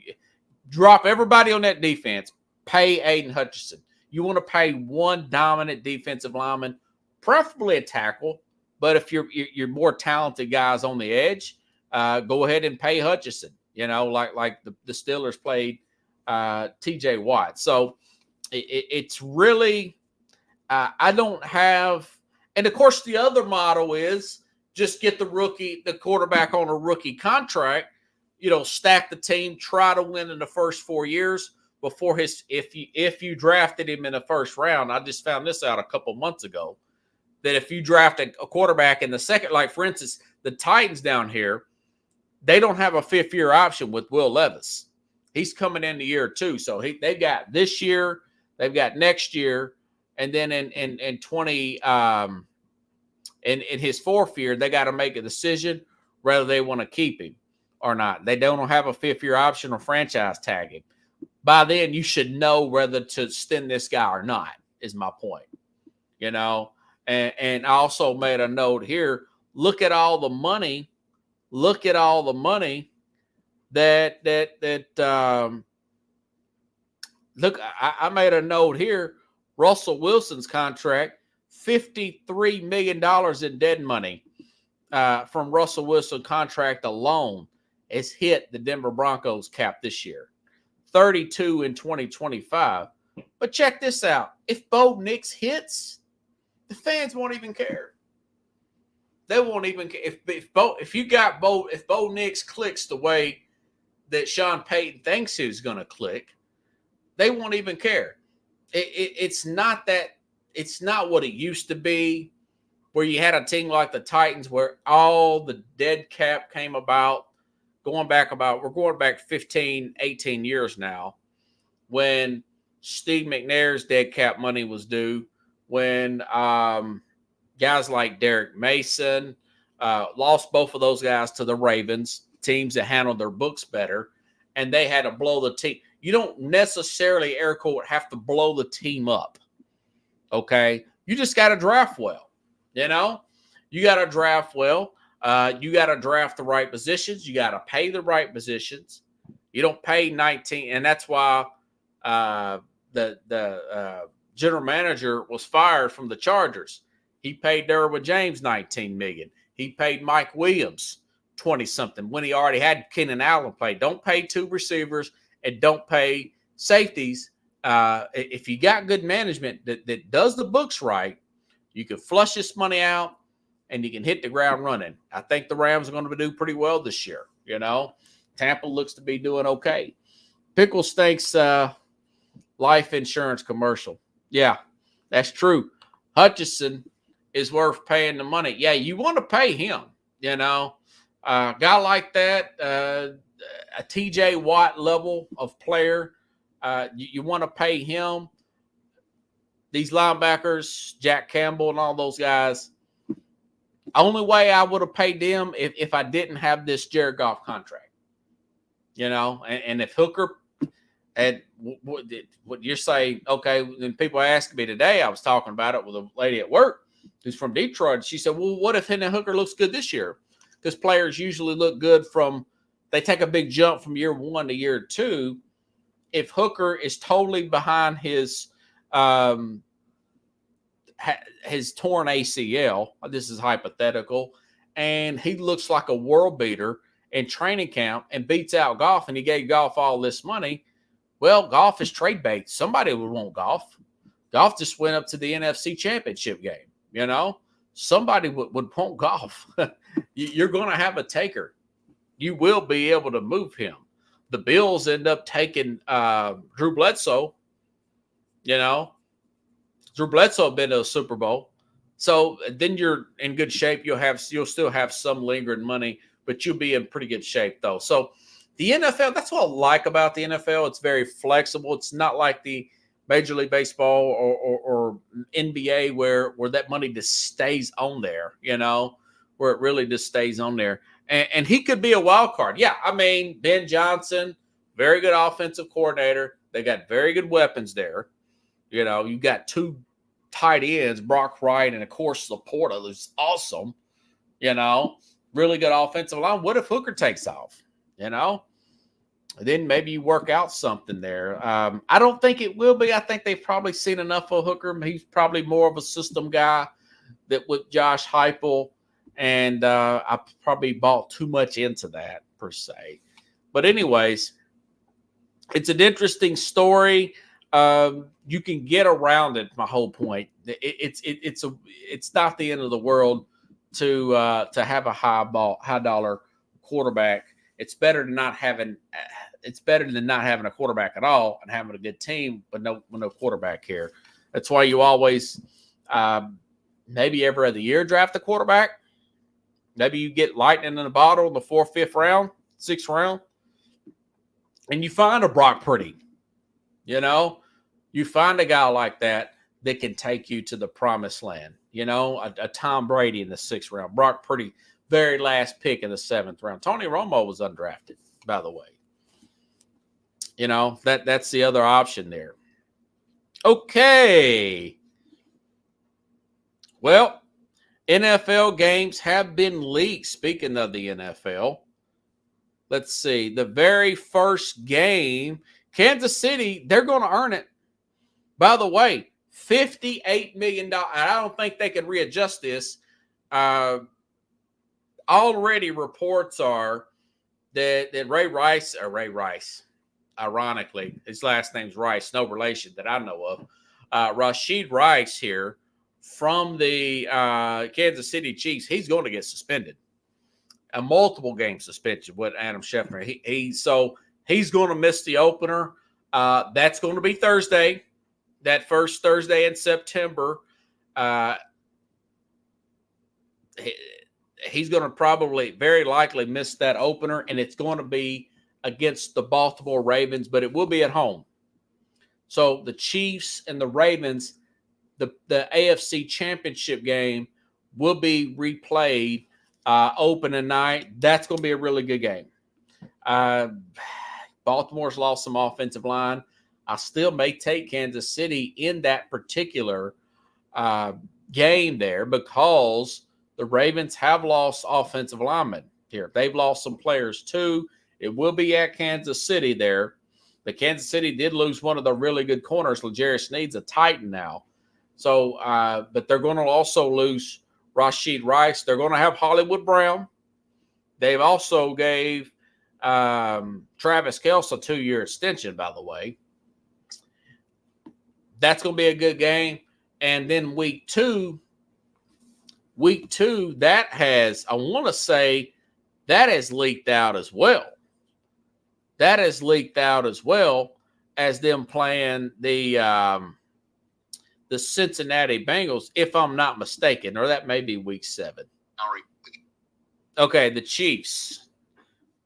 drop everybody on that defense, pay Aiden Hutchinson. You want to pay one dominant defensive lineman, preferably a tackle, but if you're more talented guys on the edge, go ahead and pay Hutchinson. You know, like the Steelers played T.J. Watt. So it's really I don't have, and of course the other model is just get the quarterback on a rookie contract. You know, stack the team, try to win in the first 4 years before if you drafted him in the first round. I just found this out a couple months ago. That if you draft a quarterback in the second, like for instance, the Titans down here, they don't have a 5th-year option with Will Levis. He's coming in the year 2. So they've got this year, they've got next year, and then in in his 4th year, they got to make a decision whether they want to keep him or not. They don't have a 5th-year option or franchise tag him. By then, you should know whether to extend this guy or not, is my point. You know? And I also made a note here. Look at all the money. Look at all the money that look, I made a note here. Russell Wilson's contract, $53 million in dead money from Russell Wilson contract alone has hit the Denver Broncos cap this year. 32 in 2025. But check this out. If Bo Nix hits, the fans won't even care. They won't even care. If Bo Nix clicks the way that Sean Payton thinks he's going to click, they won't even care. It's not what it used to be, where you had a team like the Titans where all the dead cap came about. We're going back 15, 18 years now, when Steve McNair's dead cap money was due, when guys like Derek Mason lost both of those guys to the Ravens, teams that handled their books better, and they had to blow the team. You don't necessarily, air quote, have to blow the team up, okay? You just got to draft well, you know? You got to draft well. You got to draft the right positions. You got to pay the right positions. You don't pay 19, and that's why the general manager was fired from the Chargers. He paid Derwin James $19 million. He paid Mike Williams 20-something when he already had Keenan Allen play. Don't pay two receivers and don't pay safeties. If you got good management that does the books right, you can flush this money out and you can hit the ground running. I think the Rams are going to do pretty well this year. You know, Tampa looks to be doing okay. Pickles thinks life insurance commercial. Yeah, that's true. Hutchinson is worth paying the money. Yeah, you want to pay him, you know. A guy like that, a TJ Watt level of player, you want to pay him. These linebackers, Jack Campbell and all those guys, only way I would have paid them if I didn't have this Jared Goff contract. You know, and if Hooker and what you're saying, okay, then people asked me today, I was talking about it with a lady at work who's from Detroit. She said, well, what if Hendon Hooker looks good this year? Because players usually look good they take a big jump from year 1 to year 2. If Hooker is totally behind his torn ACL, this is hypothetical, and he looks like a world beater in training camp and beats out Goff, and he gave Goff all this money, well, Goff is trade bait. Somebody would want Goff. Goff just went up to the NFC Championship game, you know? Somebody would want Goff. You're going to have a taker. You will be able to move him. The Bills end up taking Drew Bledsoe, you know? Drew Bledsoe been to a Super Bowl. So then you're in good shape. You'll still have some lingering money, but you'll be in pretty good shape, though. So the NFL, that's what I like about the NFL. It's very flexible. It's not like the Major League Baseball or NBA where that money just stays on there, you know, where it really just stays on there. And he could be a wild card. Yeah, I mean, Ben Johnson, very good offensive coordinator. They got very good weapons there. You know, you got two tight ends, Brock Wright and, of course, Laporta, who's awesome. You know, really good offensive line. What if Hooker takes off? You know, then maybe you work out something there. I don't think it will be. I think they've probably seen enough of Hooker. He's probably more of a system guy that with Josh Heupel, and I probably bought too much into that per se. But anyways, it's an interesting story. You can get around it. My whole point. It's not the end of the world to have a high dollar quarterback. It's better than not having a quarterback at all and having a good team, but no quarterback here. That's why you always maybe every other year draft a quarterback. Maybe you get lightning in the bottle in the 4th, 5th round, 6th round, and you find a Brock Purdy. You know, you find a guy like that can take you to the promised land. You know, a Tom Brady in the 6th round, Brock Purdy, very last pick in the 7th round. Tony Romo was undrafted, by the way. You know, that's the other option there. Okay. Well, NFL games have been leaked. Speaking of the NFL, let's see. The very first game, Kansas City, they're going to earn it. By the way, $58 million. And I don't think they can readjust this. Already reports are that Ray Rice, ironically, his last name's Rice, no relation that I know of. Rashid Rice here from the Kansas City Chiefs, he's going to get suspended. A multiple game suspension with Adam Schefter. So he's going to miss the opener. That's going to be Thursday, that first Thursday in September. He's going to probably very likely miss that opener, and it's going to be against the Baltimore Ravens, but it will be at home. So the Chiefs and the Ravens, the AFC Championship game will be replayed opening night. That's going to be a really good game. Baltimore's lost some offensive line. I still may take Kansas City in that particular game there because the Ravens have lost offensive linemen here. They've lost some players too. It will be at Kansas City there. The Kansas City did lose one of the really good corners. L'Jarius Sneed's a Titan now. So, but they're going to also lose Rashid Rice. They're going to have Hollywood Brown. They've also gave Travis Kelce a 2-year extension, by the way. That's going to be a good game. And then week two, that has, I want to say, that has leaked out as well. That has leaked out as well as them playing the Cincinnati Bengals, if I'm not mistaken, or that may be week 7. Okay, the Chiefs.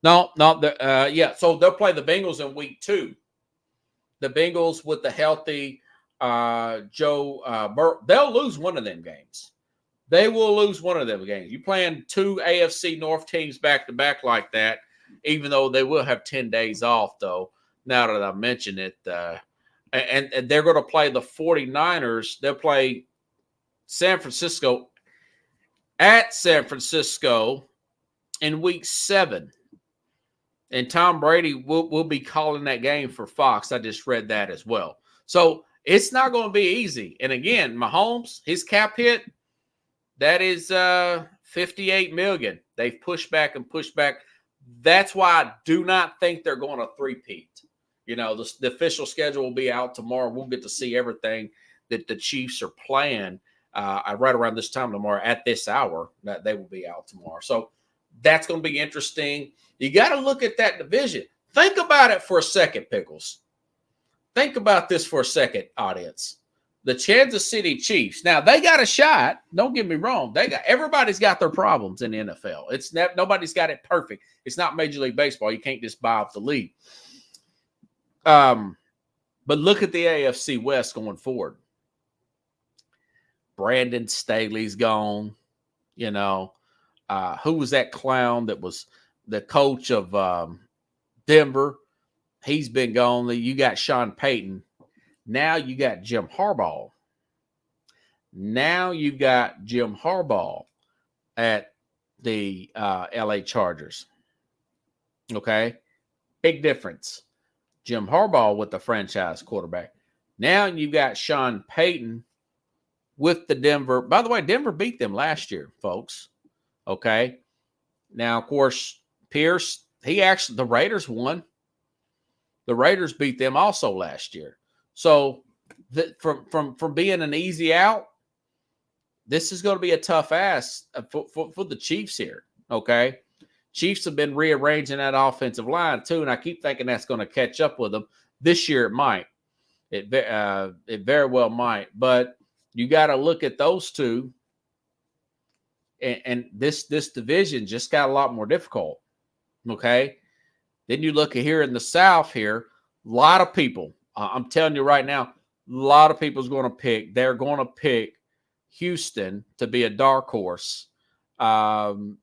No, yeah. So they'll play the Bengals in week 2. The Bengals with the healthy Joe Burrow. They'll lose one of them games. They will lose one of them games. You're playing 2 AFC North teams back to back like that, even though they will have 10 days off, though, now that I mention it. And they're going to play the 49ers. They'll play San Francisco at San Francisco in week 7. And Tom Brady will be calling that game for Fox. I just read that as well. So it's not going to be easy. And again, Mahomes, his cap hit, that is $58 million. They've pushed back and pushed back. That's why I do not think they're going to three-peat. You know, the official schedule will be out tomorrow. We'll get to see everything that the Chiefs are playing right around this time tomorrow at this hour. That they will be out tomorrow. So that's going to be interesting. You got to look at that division. Think about it for a second, Pickles. Think about this for a second, audience. The Kansas City Chiefs. Now, they got a shot. Don't get me wrong. Everybody's got their problems in the NFL. Nobody's got it perfect. It's not Major League Baseball. You can't just buy up the league. But look at the AFC West going forward. Brandon Staley's gone. You know, who was that clown that was the coach of Denver? He's been gone. You got Sean Payton. Now you got Jim Harbaugh. At the LA Chargers. Okay? Big difference. Jim Harbaugh with the franchise quarterback. Now you've got Sean Payton with the Denver. By the way, Denver beat them last year, folks. Okay? Now, of course, Pierce, the Raiders won. The Raiders beat them also last year. So from being an easy out, this is going to be a tough ask for the Chiefs here, okay? Chiefs have been rearranging that offensive line too, and I keep thinking that's going to catch up with them. This year it might. It very well might. But you got to look at those two, and this division just got a lot more difficult, okay? Then you look at here in the South here, a lot of people, I'm telling you right now, a lot of people they're going to pick Houston to be a dark horse to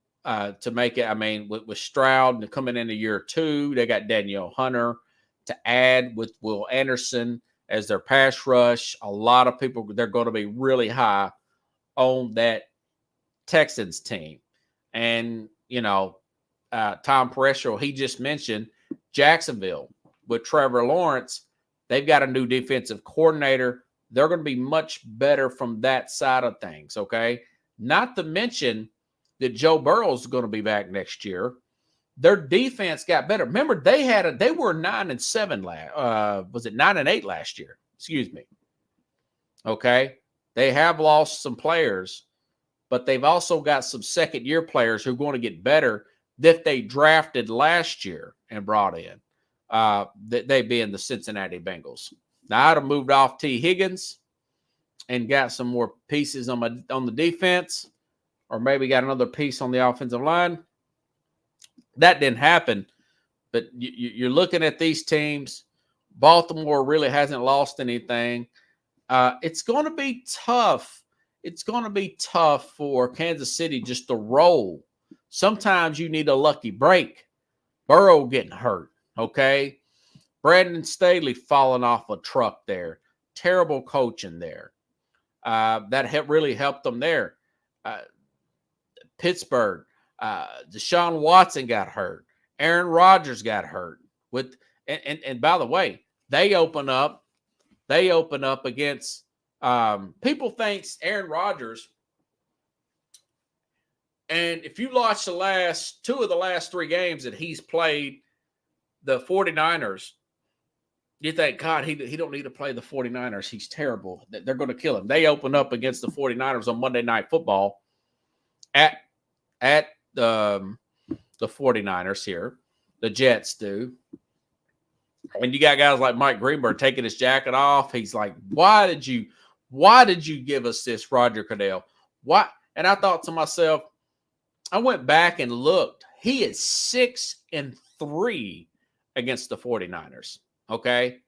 make it. I mean, with Stroud coming into year 2, they got Danielle Hunter to add with Will Anderson as their pass rush. A lot of people, they're going to be really high on that Texans team. And, you know, Tom Pressure, he just mentioned Jacksonville with Trevor Lawrence. They've got a new defensive coordinator. They're going to be much better from that side of things, okay? Not to mention that Joe Burrow is going to be back next year. Their defense got better. Remember, they were 9-7 was it 9-8 last year? Excuse me. Okay? They have lost some players, but they've also got some second-year players who are going to get better that they drafted last year and brought in. They being the Cincinnati Bengals. Now, I'd have moved off T. Higgins and got some more pieces on the defense, or maybe got another piece on the offensive line. That didn't happen. But you're looking at these teams. Baltimore really hasn't lost anything. It's going to be tough. It's going to be tough for Kansas City just to roll. Sometimes you need a lucky break. Burrow getting hurt. Okay, Brandon Staley falling off a truck there. Terrible coaching there. That really helped them there. Pittsburgh, Deshaun Watson got hurt. Aaron Rodgers got hurt with, and by the way, they open up against people thinks Aaron Rodgers. And if you watch the last 2 of the last 3 games that he's played the 49ers, you think, God, he don't need to play the 49ers. He's terrible. They're going to kill him. They open up against the 49ers on Monday Night Football at the 49ers here. The Jets do. And you got guys like Mike Greenberg taking his jacket off. He's like, why did you give us this, Roger Goodell? Why? And I thought to myself, I went back and looked. He is 6-3 against the 49ers. Okay.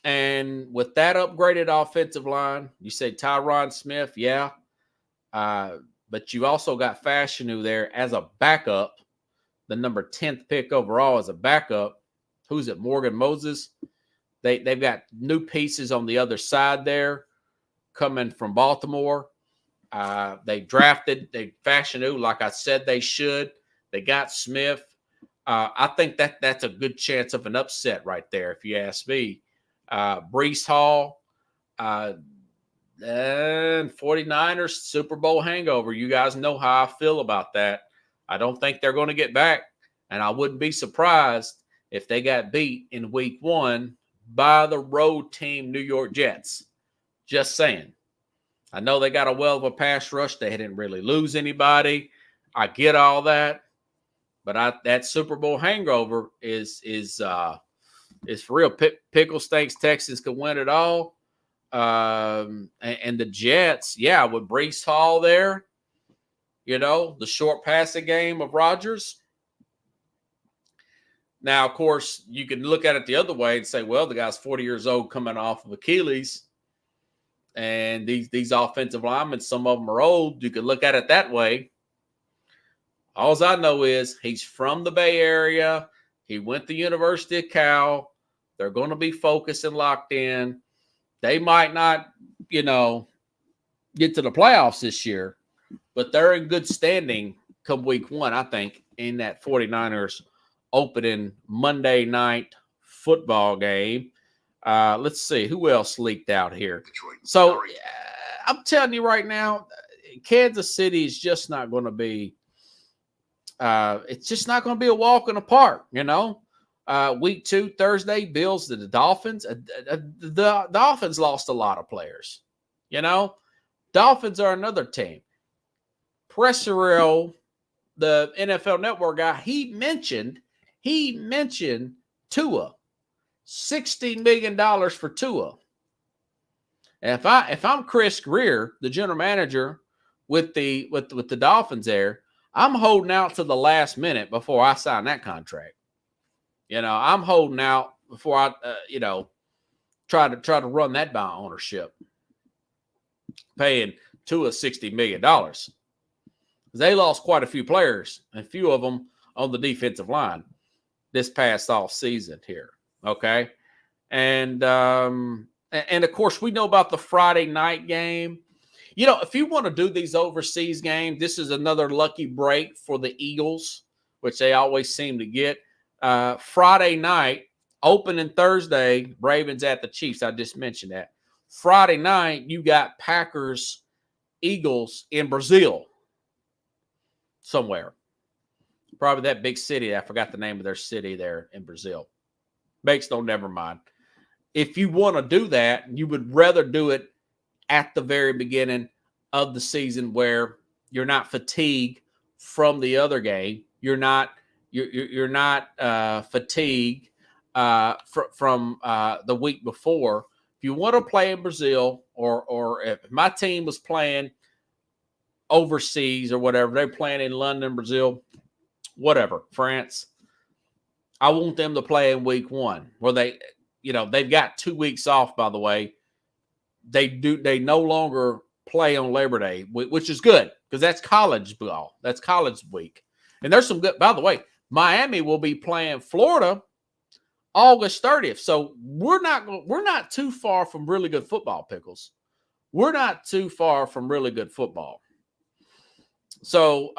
And with that upgraded offensive line, you say Tyron Smith, yeah. But you also got Fashanu there as a backup, the number 10th pick overall as a backup. Who's it? Morgan Moses. They've got new pieces on the other side there coming from Baltimore. They Fashanu, like I said they should. They got Smith. I think that's a good chance of an upset right there, if you ask me. Breece Hall, and 49ers Super Bowl hangover. You guys know how I feel about that. I don't think they're going to get back, and I wouldn't be surprised if they got beat in week 1 by the road team New York Jets. Just saying. I know they got a well of a pass rush. They didn't really lose anybody. I get all that. But that Super Bowl hangover is for real. Pickles thinks Texas can win it all. And the Jets, yeah, with Breece Hall there, the short passing game of Rodgers. Now, of course, you can look at it the other way and say, well, the guy's 40 years old coming off of Achilles. And these offensive linemen, some of them are old. You could look at it that way. All I know is he's from the Bay Area. He went to University of Cal. They're going to be focused and locked in. They might not, get to the playoffs this year, but they're in good standing come week 1, I think, in that 49ers opening Monday night football game. Let's see who else leaked out here. Detroit. So I'm telling you right now, Kansas City is just not going to be. It's just not going to be a walk in the park. Week 2 Thursday, Bills to the Dolphins. The Dolphins lost a lot of players. Dolphins are another team. Presserell, the NFL Network guy, he mentioned Tua. $60 million for Tua. And if I'm Chris Greer, the general manager with the Dolphins there, I'm holding out to the last minute before I sign that contract. I'm holding out before I try to run that by ownership. Paying Tua $60 million. They lost quite a few players, and a few of them on the defensive line this past off season here. Okay. And of course we know about the Friday night game. If you want to do these overseas games, this is another lucky break for the Eagles, which they always seem to get. Friday night, opening Thursday, Ravens at the Chiefs. I just mentioned that. Friday night, you got Packers, Eagles in Brazil somewhere. Probably that big city. I forgot the name of their city there in Brazil. Never mind. If you want to do that, you would rather do it at the very beginning of the season where you're not fatigued from the other game. You're not fatigued from the week before. If you want to play in Brazil, or if my team was playing overseas or whatever, they're playing in London, Brazil, whatever, France, I want them to play in week 1 where they've got 2 weeks off, by the way. They no longer play on Labor Day, which is good because that's college ball. That's college week. And there's some good, by the way, Miami will be playing Florida August 30th. So we're not too far from really good football, Pickles. We're not too far from really good football. So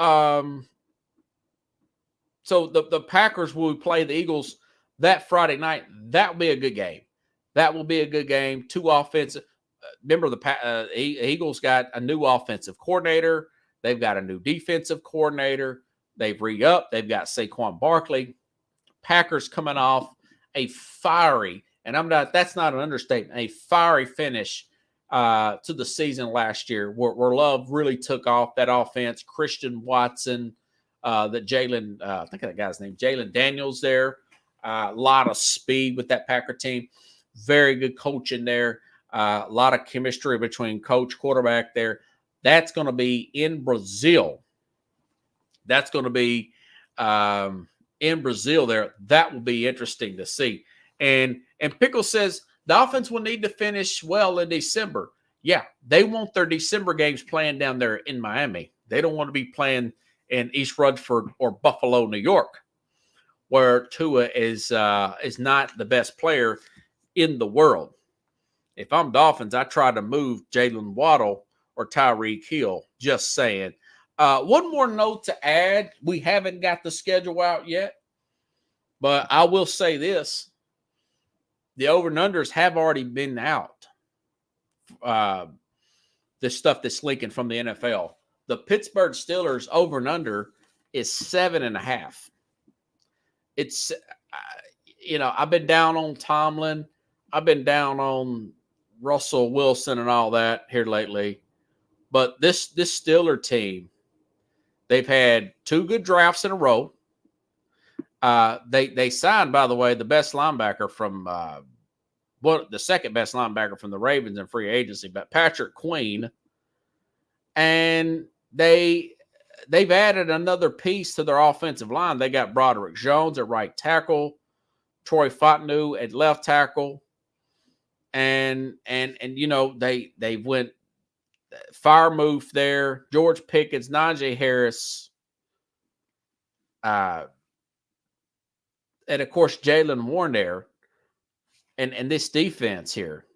So the Packers will play the Eagles that Friday night. That will be a good game. That will be a good game. Two offensive. Remember, the Eagles got a new offensive coordinator. They've got a new defensive coordinator. They've re-upped. They've got Saquon Barkley. Packers coming off a fiery, and that's not an understatement, a fiery finish to the season last year where Love really took off that offense. Christian Watson, I think that guy's name, Jalen Daniels there. A lot of speed with that Packer team. Very good coaching there. A lot of chemistry between coach, quarterback there. That's going to be in Brazil. That's going to be in Brazil there. That will be interesting to see. And Pickle says the offense will need to finish well in December. Yeah, they want their December games playing down there in Miami. They don't want to be playing in East Rutherford or Buffalo, New York, where Tua is not the best player in the world. If I'm Dolphins, I try to move Jalen Waddle or Tyreek Hill. Just saying. One more note to add. We haven't got the schedule out yet, but I will say this. The over and unders have already been out. This stuff that's leaking from the NFL. The Pittsburgh Steelers over and under is 7.5. It's, I've been down on Tomlin. I've been down on Russell Wilson and all that here lately. But this Steeler team, they've had 2 good drafts in a row. They signed, by the way, the best linebacker from the second best linebacker from the Ravens in free agency, but Patrick Queen. And they've added another piece to their offensive line. They got Broderick Jones at right tackle, Troy Fautanu at left tackle, and they went fire move there. George Pickens, Najee Harris, and of course Jalen Warren there, and this defense here.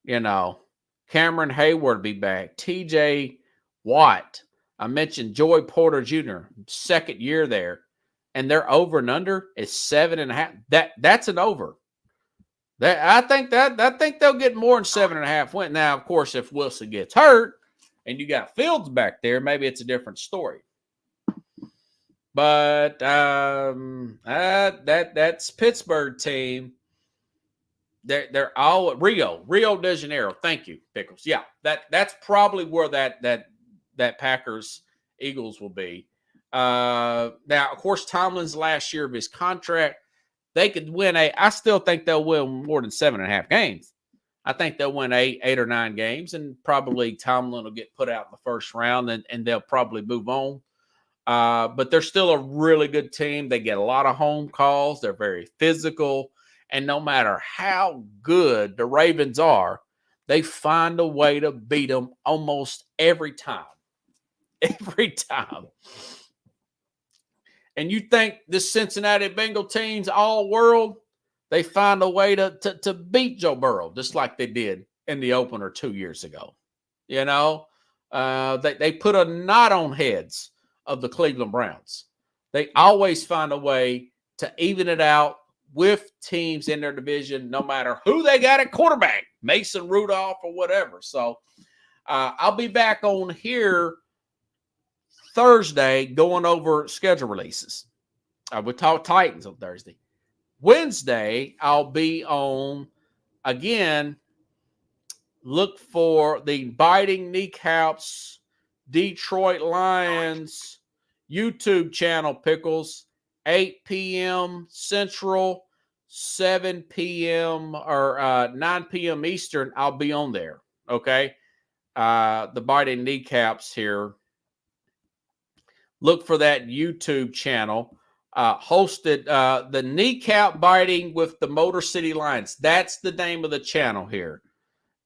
Cameron Hayward will be back. TJ Watt. I mentioned Joey Porter Jr., second year there, and their over and under is 7.5. That's an over. I think they'll get more than 7.5 wins. Now, of course, if Wilson gets hurt and you got Fields back there, maybe it's a different story. But that's Pittsburgh team. They're all Rio de Janeiro. Thank you, Pickles. Yeah, that's probably where that Packers Eagles will be. Now, of course, Tomlin's last year of his contract. They could win I still think they'll win more than 7.5 games. I think they'll win 8 or 9 games, and probably Tomlin will get put out in the first round, and they'll probably move on. But they're still a really good team. They get a lot of home calls. They're very physical. And no matter how good the Ravens are, they find a way to beat them almost every time. Every time. And you think this Cincinnati Bengal team's all world? They find a way to beat Joe Burrow, just like they did in the opener 2 years ago. They put a knot on heads of the Cleveland Browns. They always find a way to even it out with teams in their division, no matter who they got at quarterback, Mason Rudolph or whatever. So I'll be back on here Thursday going over schedule releases. We'll talk Titans on Thursday. Wednesday, I'll be on, again, look for the Biting Kneecaps Detroit Lions YouTube channel, Pickles, 8 p.m. Central, 7 p.m. or 9 p.m. Eastern. I'll be on there, okay? The Biting Kneecaps here. Look for that YouTube channel. Hosted the Kneecap Biting with the Motor City Lions. That's the name of the channel here.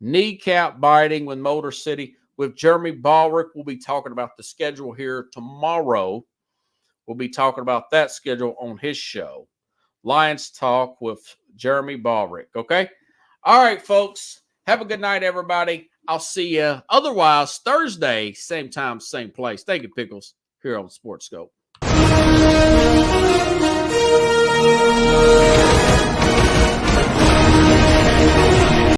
Kneecap Biting with Motor City. With Jeremy Ballrick, we'll be talking about the schedule here tomorrow. We'll be talking about that schedule on his show. Lions Talk with Jeremy Ballrick, okay? All right, folks. Have a good night, everybody. I'll see you otherwise Thursday, same time, same place. Thank you, Pickles, here on Sports Scope. Bye.